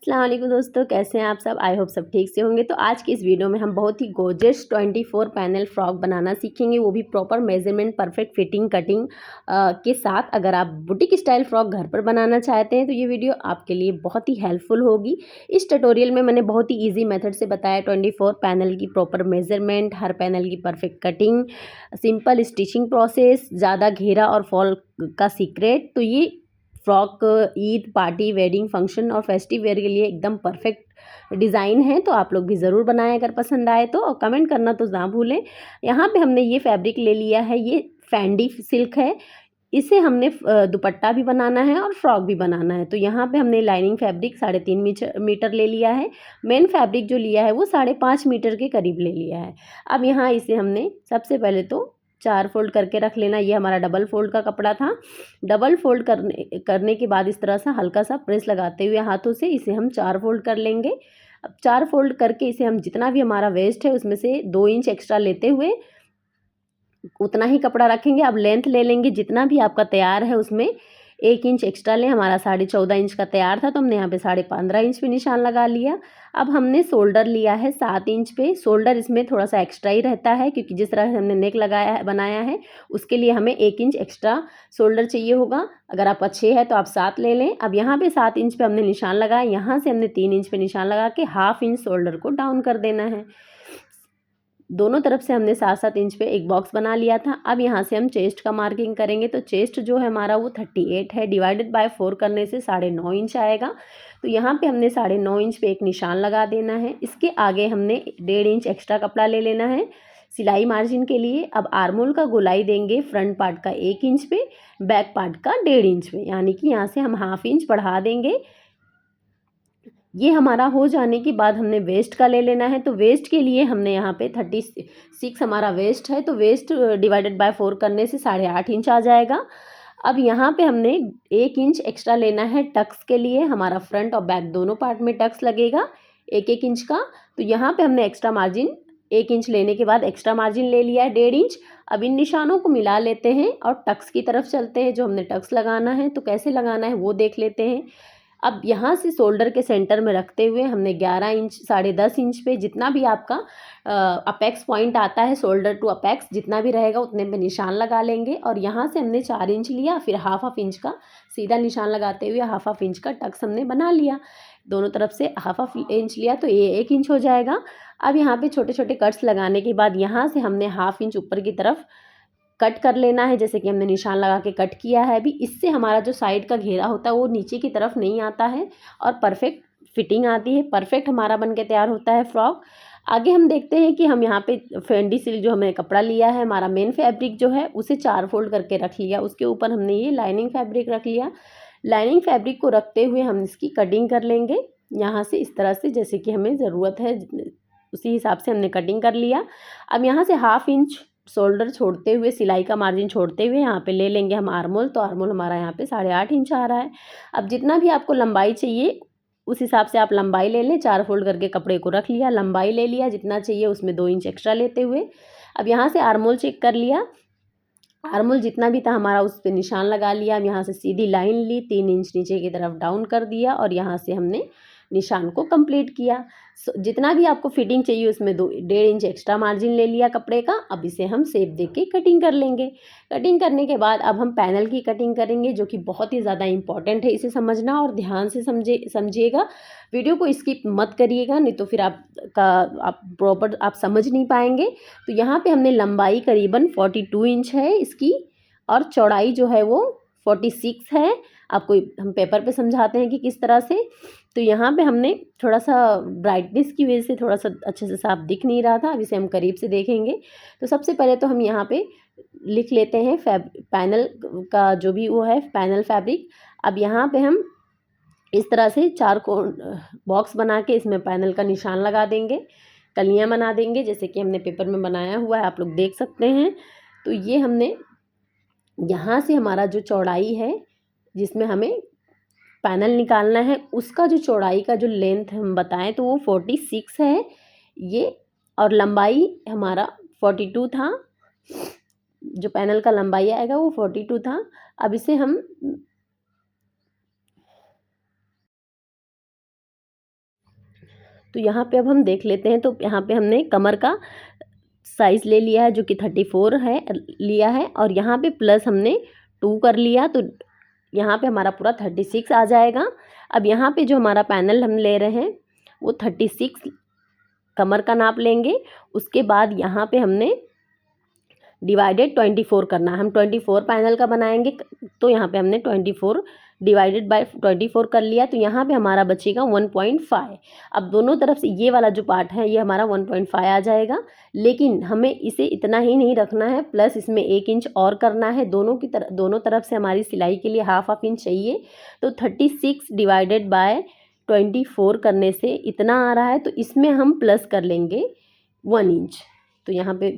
अस्सलाम वालेकुम दोस्तों, कैसे हैं आप सब। आई होप सब ठीक से होंगे। तो आज की इस वीडियो में हम बहुत ही गोर्जियस 24 पैनल फ्रॉक बनाना सीखेंगे, वो भी proper measurement, perfect fitting, cutting के साथ। अगर आप बुटीक स्टाइल फ्रॉक घर पर बनाना चाहते हैं तो ये वीडियो आपके लिए बहुत ही हेल्पफुल होगी। इस ट्यूटोरियल में मैंने बहुत ही ईजी मेथड से बताया 24 पैनल की प्रॉपर मेजरमेंट, हर पैनल की perfect cutting, simple stitching process, ज़्यादा घेरा और फॉल का सीक्रेट। तो ये frock Eid, party, wedding, function और फेस्टिव वेयर के लिए एकदम परफेक्ट डिज़ाइन है। तो आप लोग भी ज़रूर बनाएं अगर पसंद आए तो, और कमेंट करना तो ना भूलें। यहाँ पे हमने ये फैब्रिक ले लिया है, ये फैंडी सिल्क है। इसे हमने दुपट्टा भी बनाना है और फ्रॉक भी बनाना है। तो यहाँ पे हमने लाइनिंग फैब्रिक 3.5 मीटर ले लिया है। मेन फैब्रिक जो लिया है वो 5.5 मीटर के करीब ले लिया है। अब यहाँ इसे हमने सबसे पहले तो 4 फोल्ड करके रख लेना। ये हमारा डबल फोल्ड का कपड़ा था। डबल फोल्ड करने के बाद इस तरह सा हल्का सा प्रेस लगाते हुए हाथों से इसे हम 4 फोल्ड कर लेंगे। अब 4 फोल्ड करके इसे हम जितना भी हमारा वेस्ट है उसमें से 2 इंच एक्स्ट्रा लेते हुए उतना ही कपड़ा रखेंगे। अब लेंथ ले लेंगे, जितना भी आपका तैयार है उसमें 1 इंच एक्स्ट्रा लें। हमारा 14.5 इंच का तैयार था तो हमने यहाँ पे 15.5 इंच पे निशान लगा लिया। अब हमने शोल्डर लिया है 7 इंच पे। शोल्डर इसमें थोड़ा सा एक्स्ट्रा ही रहता है क्योंकि जिस तरह से हमने नेक लगाया है, बनाया है, उसके लिए हमें 1 इंच एक्स्ट्रा शोल्डर चाहिए होगा। अगर आपका 6 है तो आप 7 ले लें। अब यहाँ पे 7 इंच पे हमने निशान लगाया, यहाँ से हमने 3 इंच पे निशान लगा के ½ इंच शोल्डर को डाउन कर देना है। दोनों तरफ से हमने 7-7 इंच पे एक बॉक्स बना लिया था। अब यहाँ से हम चेस्ट का मार्किंग करेंगे। तो चेस्ट जो है हमारा वो 38 है, डिवाइडेड बाय 4 करने से 9.5 इंच आएगा। तो यहाँ पे हमने 9.5 इंच पे एक निशान लगा देना है। इसके आगे हमने 1.5 इंच एक्स्ट्रा कपड़ा ले लेना है सिलाई मार्जिन के लिए। अब आर्मोल का गोलाई देंगे फ्रंट पार्ट का 1 इंच पे, बैक पार्ट का 1.5 इंच पे, यानी कि यहाँ से हम ½ इंच बढ़ा देंगे। ये हमारा हो जाने के बाद हमने वेस्ट का ले लेना है। तो वेस्ट के लिए हमने यहाँ पे 36 हमारा वेस्ट है, तो वेस्ट डिवाइडेड बाय 4 करने से 8.5 इंच आ जाएगा। अब यहाँ पे हमने 1 इंच एक्स्ट्रा लेना है टक्स के लिए। हमारा फ्रंट और बैक दोनों पार्ट में टक्स लगेगा 1-1 इंच का। तो यहाँ पे हमने एक्स्ट्रा मार्जिन 1 इंच लेने के बाद एक्स्ट्रा मार्जिन ले लिया है 1.5 इंच। अब इन निशानों को मिला लेते हैं और टक्स की तरफ चलते हैं। जो हमने टक्स लगाना है तो कैसे लगाना है वो देख लेते हैं। अब यहाँ से शोल्डर के सेंटर में रखते हुए हमने 11 इंच, 10.5 इंच पे, जितना भी आपका अपेक्स पॉइंट आता है, शोल्डर टू अपेक्स जितना भी रहेगा उतने पे निशान लगा लेंगे। और यहाँ से हमने 4 इंच लिया, फिर ½ इंच का सीधा निशान लगाते हुए ½ इंच का टक्स हमने बना लिया। दोनों तरफ से ½ इंच लिया तो ये 1 इंच हो जाएगा। अब यहाँ पे छोटे छोटे कट्स लगाने के बाद यहाँ से हमने ½ इंच ऊपर की तरफ कट कर लेना है, जैसे कि हमने निशान लगा के कट किया है अभी। इससे हमारा जो साइड का घेरा होता है वो नीचे की तरफ नहीं आता है और परफेक्ट फिटिंग आती है। परफेक्ट हमारा बन के तैयार होता है फ्रॉक। आगे हम देखते हैं कि हम यहाँ पे फेंडी सिल्क जो हमने कपड़ा लिया है, हमारा मेन फैब्रिक जो है, उसे 4 फोल्ड करके रख लिया। उसके ऊपर हमने ये लाइनिंग फैब्रिक रख लिया। लाइनिंग फैब्रिक को रखते हुए हम इसकी कटिंग कर लेंगे यहाँ से इस तरह से, जैसे कि हमें ज़रूरत है उसी हिसाब से हमने कटिंग कर लिया। अब यहाँ से ½ इंच शोल्डर छोड़ते हुए, सिलाई का मार्जिन छोड़ते हुए यहाँ पे ले लेंगे हम आर्मोल। तो आर्मोल हमारा यहाँ पे 8.5 इंच आ रहा है। अब जितना भी आपको लंबाई चाहिए उस हिसाब से आप लंबाई ले लें। 4 फोल्ड करके कपड़े को रख लिया, लंबाई ले लिया जितना चाहिए, उसमें 2 इंच एक्स्ट्रा लेते हुए अब यहाँ से आर्मोल चेक कर लिया। आर्मोल जितना भी था हमारा उस पर निशान लगा लिया। अब यहाँ से सीधी लाइन ली, 3 इंच नीचे की तरफ डाउन कर दिया और यहाँ से हमने निशान को कंप्लीट किया। जितना भी आपको फिटिंग चाहिए उसमें 1.5 इंच एक्स्ट्रा मार्जिन ले लिया कपड़े का। अब इसे हम शेप दे के कटिंग कर लेंगे। कटिंग करने के बाद अब हम पैनल की कटिंग करेंगे, जो कि बहुत ही ज़्यादा इंपॉर्टेंट है। इसे समझना और ध्यान से समझिएगा, वीडियो को स्किप मत करिएगा, नहीं तो फिर आप प्रॉपर आप समझ नहीं पाएंगे। तो यहाँ पे हमने लंबाई करीबन 42 इंच है इसकी और चौड़ाई जो है वो 46 है। आपको हम पेपर पे समझाते हैं कि किस तरह से। तो यहाँ पे हमने थोड़ा सा ब्राइटनेस की वजह से थोड़ा सा अच्छे से साफ दिख नहीं रहा था। अब इसे हम करीब से देखेंगे। तो सबसे पहले तो हम यहाँ पे लिख लेते हैं पैनल का जो भी वो है पैनल फैब्रिक। अब यहाँ पे हम इस तरह से 4 बॉक्स बना के इसमें पैनल का निशान लगा देंगे, कलियाँ बना देंगे, जैसे कि हमने पेपर में बनाया हुआ है, आप लोग देख सकते हैं। तो ये हमने यहाँ से हमारा जो चौड़ाई है जिसमें हमें पैनल निकालना है, उसका जो चौड़ाई का जो लेंथ हम बताएं तो वो 46 है ये, और लंबाई हमारा 42 था। जो पैनल का लंबाई आएगा वो 42 था। अब इसे हम तो यहाँ पे अब हम देख लेते हैं। तो यहाँ पे हमने कमर का साइज़ ले लिया है जो कि 34 है लिया है, और यहाँ पे प्लस हमने 2 कर लिया, तो यहाँ पे हमारा पूरा 36 आ जाएगा। अब यहाँ पे जो हमारा पैनल हम ले रहे हैं वो 36 कमर का नाप लेंगे। उसके बाद यहाँ पे हमने डिवाइडेड 24 करना है। हम 24 पैनल का बनाएंगे, तो यहाँ पे हमने 24 डिवाइडेड बाय 24 कर लिया, तो यहाँ पे हमारा बचेगा 1.5। अब दोनों तरफ से ये वाला जो पार्ट है ये हमारा 1.5 आ जाएगा, लेकिन हमें इसे इतना ही नहीं रखना है, प्लस इसमें 1 इंच और करना है। दोनों तरफ से हमारी सिलाई के लिए हाफ इंच चाहिए। तो 36 डिवाइडेड बाय 24 करने से इतना आ रहा है, तो इसमें हम प्लस कर लेंगे 1 इंच। तो यहाँ पे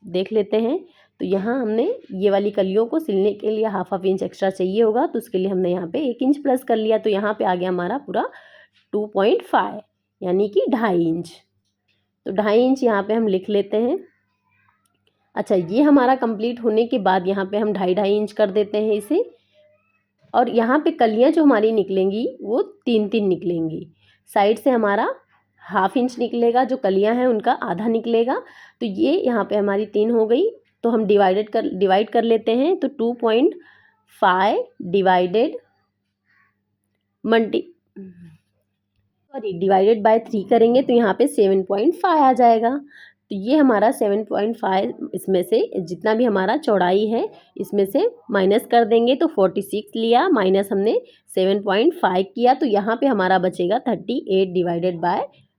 देख लेते हैं। तो यहाँ हमने ये वाली कलियों को सिलने के लिए हाफ इंच एक्स्ट्रा चाहिए होगा, तो उसके लिए हमने यहाँ पे 1 इंच प्लस कर लिया। तो यहाँ पे आ गया हमारा पूरा 2.5 यानी कि 2.5 इंच। तो 2.5 इंच यहाँ पे हम लिख लेते हैं। अच्छा, ये हमारा कंप्लीट होने के बाद यहाँ पे हम 2.5 इंच कर देते हैं इसे, और यहाँ पे कलियाँ जो हमारी निकलेंगी वो 3-3 निकलेंगी। साइड से हमारा हाफ इंच निकलेगा, जो कलियाँ हैं उनका आधा निकलेगा। तो ये यहाँ पे हमारी 3 हो गई। तो हम डिवाइड कर लेते हैं। तो 2.5 डिवाइडेड बाय 3 करेंगे, तो यहाँ पे 7.5 आ जाएगा। तो ये हमारा 7.5 इसमें से जितना भी हमारा चौड़ाई है इसमें से माइनस कर देंगे। तो 46 लिया, माइनस हमने 7.5 किया, तो यहाँ पे हमारा बचेगा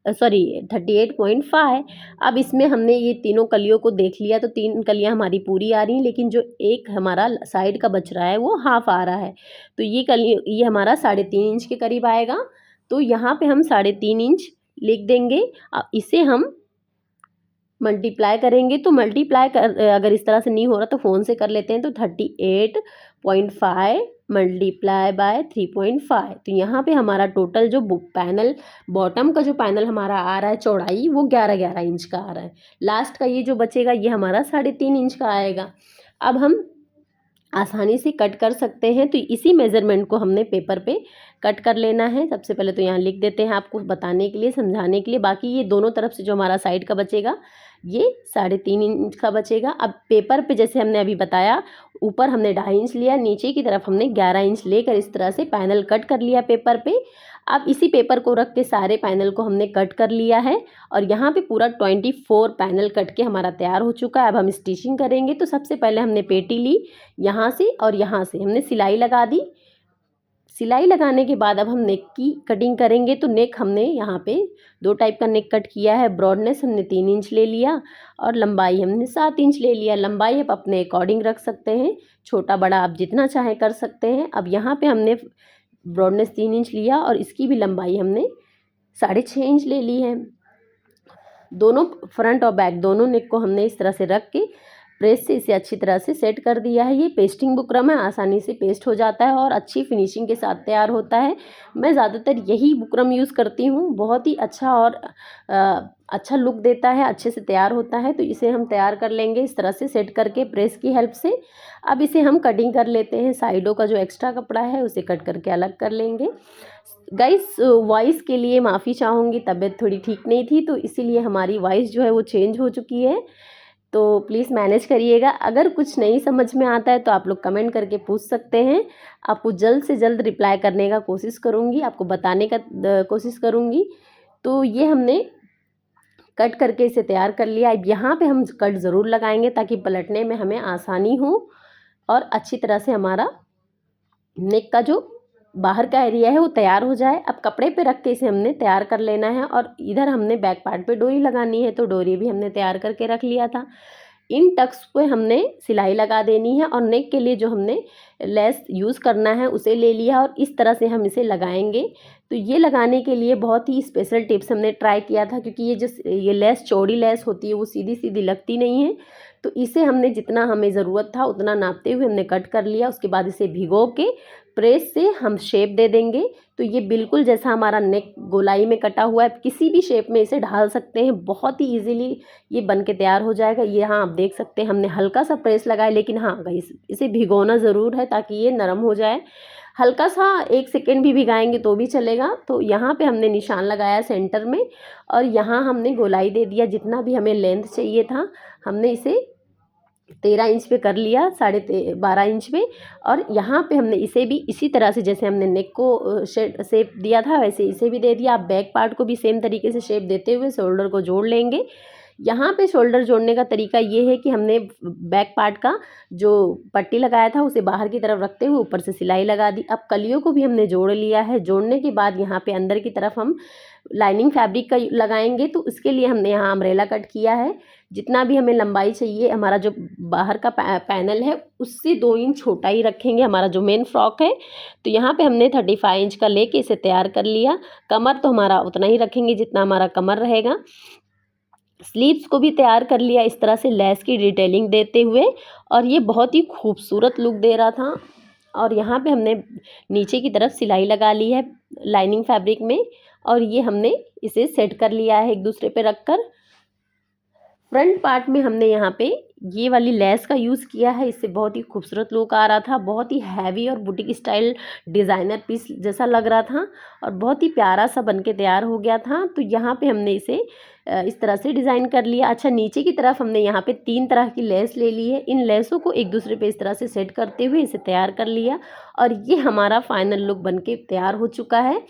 38.5। अब इसमें हमने ये तीनों कलियों को देख लिया, तो 3 कलियाँ हमारी पूरी आ रही हैं, लेकिन जो एक हमारा साइड का बच रहा है वो हाफ आ रहा है। तो ये हमारा 3.5 इंच के करीब आएगा। तो यहाँ पे हम 3.5 इंच लिख देंगे। अब इसे हम मल्टीप्लाई करेंगे, तो अगर इस तरह से नहीं हो रहा तो फ़ोन से कर लेते हैं। तो 38.5 मल्टीप्लाई बाय 3.5। तो यहाँ पे हमारा टोटल जो पैनल बॉटम का जो पैनल हमारा आ रहा है चौड़ाई वो 11 इंच का आ रहा है। लास्ट का ये जो बचेगा ये हमारा 3.5 इंच का आएगा। अब हम आसानी से कट कर सकते हैं, तो इसी मेज़रमेंट को हमने पेपर पे कट कर लेना है। सबसे पहले तो यहाँ लिख देते हैं आपको बताने के लिए, समझाने के लिए। बाकी ये दोनों तरफ से जो हमारा साइड का बचेगा ये 3.5 इंच का बचेगा। अब पेपर पे जैसे हमने अभी बताया, ऊपर हमने 2.5 इंच लिया, नीचे की तरफ हमने 11 इंच लेकर इस तरह से पैनल कट कर लिया पेपर पे। अब इसी पेपर को रख के सारे पैनल को हमने कट कर लिया है, और यहाँ पे पूरा 24 पैनल कट के हमारा तैयार हो चुका है। अब हम स्टिचिंग करेंगे। तो सबसे पहले हमने पेटी ली, यहाँ से और यहाँ से हमने सिलाई लगा दी। सिलाई लगाने के बाद अब हम नेक की कटिंग करेंगे। तो नेक हमने यहाँ पे 2 टाइप का नेक कट किया है। ब्रॉडनेस हमने 3 इंच ले लिया, और लंबाई हमने 7 इंच ले लिया। लंबाई आप अपने अकॉर्डिंग रख सकते हैं, छोटा बड़ा आप जितना चाहें कर सकते हैं। अब यहाँ पे हमने ब्रॉडनेस 3 इंच लिया, और इसकी भी लंबाई हमने 6.5 इंच ले ली है। दोनों फ्रंट और बैक दोनों नेक को हमने इस तरह से रख के प्रेस से इसे अच्छी तरह से सेट कर दिया है। ये पेस्टिंग बुकरम है, आसानी से पेस्ट हो जाता है और अच्छी फिनिशिंग के साथ तैयार होता है। मैं ज़्यादातर यही बुकरम यूज़ करती हूँ, बहुत ही अच्छा और अच्छा लुक देता है, अच्छे से तैयार होता है। तो इसे हम तैयार कर लेंगे इस तरह से सेट करके प्रेस की हेल्प से। अब इसे हम कटिंग कर लेते हैं। साइडों का जो एक्स्ट्रा कपड़ा है उसे कट करके अलग कर लेंगे। गाइस, वॉइस के लिए माफ़ी चाहूँगी, तबीयत थोड़ी ठीक नहीं थी, तो इसीलिए हमारी वॉइस जो है वो चेंज हो चुकी है। तो प्लीज़ मैनेज करिएगा। अगर कुछ नहीं समझ में आता है तो आप लोग कमेंट करके पूछ सकते हैं। आपको जल्द से जल्द रिप्लाई करने का कोशिश करूँगी, आपको बताने का कोशिश करूँगी। तो ये हमने कट करके इसे तैयार कर लिया। अब यहाँ पे हम कट ज़रूर लगाएंगे ताकि पलटने में हमें आसानी हो और अच्छी तरह से हमारा नेक का जो बाहर का एरिया है वो तैयार हो जाए। अब कपड़े पे रख के इसे हमने तैयार कर लेना है, और इधर हमने बैक पार्ट पे डोरी लगानी है, तो डोरी भी हमने तैयार करके रख लिया था। इन टक्स पे हमने सिलाई लगा देनी है, और नेक के लिए जो हमने लेस यूज़ करना है उसे ले लिया, और इस तरह से हम इसे लगाएंगे। तो ये लगाने के लिए बहुत ही स्पेशल टिप्स हमने ट्राई किया था, क्योंकि ये लेस चौड़ी लेस होती है वो सीधी सीधी लगती नहीं है। तो इसे हमने जितना हमें ज़रूरत था उतना नापते हुए हमने कट कर लिया। उसके बाद इसे भिगो के प्रेस से हम शेप दे देंगे। तो ये बिल्कुल जैसा हमारा नेक गोलाई में कटा हुआ है, किसी भी शेप में इसे ढाल सकते हैं, बहुत ही इजीली ये बन के तैयार हो जाएगा। ये हाँ, आप देख सकते हैं हमने हल्का सा प्रेस लगाया, लेकिन हाँ गाइस, इसे भिगोना ज़रूर है ताकि ये नरम हो जाए। हल्का सा 1 सेकेंड भी भिगाएंगे तो भी चलेगा। तो यहाँ पे हमने निशान लगाया सेंटर में और यहाँ हमने गोलाई दे दिया। जितना भी हमें लेंथ चाहिए था हमने इसे 13 इंच पे कर लिया, 12.5 इंच पे। और यहाँ पे हमने इसे भी इसी तरह से जैसे हमने नेक को शेप दिया था वैसे इसे भी दे दिया। आप बैक पार्ट को भी सेम तरीके से शेप देते हुए शोल्डर को जोड़ लेंगे। यहाँ पे शोल्डर जोड़ने का तरीका ये है कि हमने बैक पार्ट का जो पट्टी लगाया था उसे बाहर की तरफ रखते हुए ऊपर से सिलाई लगा दी। अब कलियों को भी हमने जोड़ लिया है। जोड़ने के बाद यहाँ पे अंदर की तरफ हम लाइनिंग फैब्रिक का लगाएंगे, तो उसके लिए हमने यहाँ अम्ब्रेला कट किया है। जितना भी हमें लंबाई चाहिए, हमारा जो बाहर का पैनल है उससे 2 इंच छोटा ही रखेंगे हमारा जो मेन फ्रॉक है। तो यहाँ पे हमने 35 इंच का लेके इसे तैयार कर लिया। कमर तो हमारा उतना ही रखेंगे जितना हमारा कमर रहेगा। स्लीव्स को भी तैयार कर लिया इस तरह से लेस की डिटेलिंग देते हुए, और ये बहुत ही खूबसूरत लुक दे रहा था। और यहाँ पे हमने नीचे की तरफ सिलाई लगा ली है लाइनिंग फैब्रिक में, और ये हमने इसे सेट कर लिया है एक दूसरे पे रखकर। फ्रंट पार्ट में हमने यहाँ पे ये वाली लेस का यूज़ किया है, इससे बहुत ही खूबसूरत लुक आ रहा था। बहुत ही हैवी और बुटीक स्टाइल डिज़ाइनर पीस जैसा लग रहा था और बहुत ही प्यारा सा बनके तैयार हो गया था। तो यहाँ पे हमने इसे इस तरह से डिज़ाइन कर लिया। अच्छा, नीचे की तरफ हमने यहाँ पे 3 तरह की लेस ले ली है। इन लेसों को एक दूसरे पे इस तरह से सेट करते हुए इसे तैयार कर लिया, और ये हमारा फाइनल लुक बनके तैयार हो चुका है।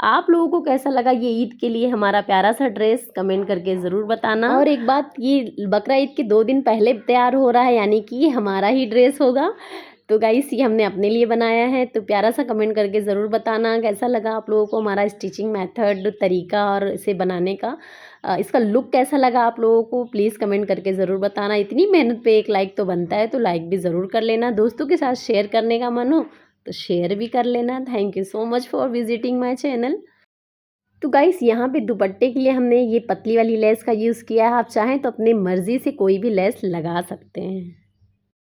आप लोगों को कैसा लगा ये ईद के लिए हमारा प्यारा सा ड्रेस, कमेंट करके ज़रूर बताना। और एक बात, ये बकरा ईद के 2 दिन पहले तैयार हो रहा है, यानी कि ये हमारा ही ड्रेस होगा। तो गाइस ये हमने अपने लिए बनाया है। तो प्यारा सा कमेंट करके ज़रूर बताना कैसा लगा आप लोगों को हमारा स्टिचिंग मेथड, तरीका और इसे बनाने का इसका लुक कैसा लगा आप लोगों को, प्लीज़ कमेंट करके ज़रूर बताना। इतनी मेहनत पे एक लाइक तो बनता है, तो लाइक भी ज़रूर कर लेना। दोस्तों के साथ शेयर करने का मन हो तो शेयर भी कर लेना। Thank you so much for visiting my channel. तो गाइस यहाँ पे दुपट्टे के लिए हमने ये पतली वाली लेस का यूज़ किया है। आप चाहें तो अपनी मर्ज़ी से कोई भी लेस लगा सकते हैं।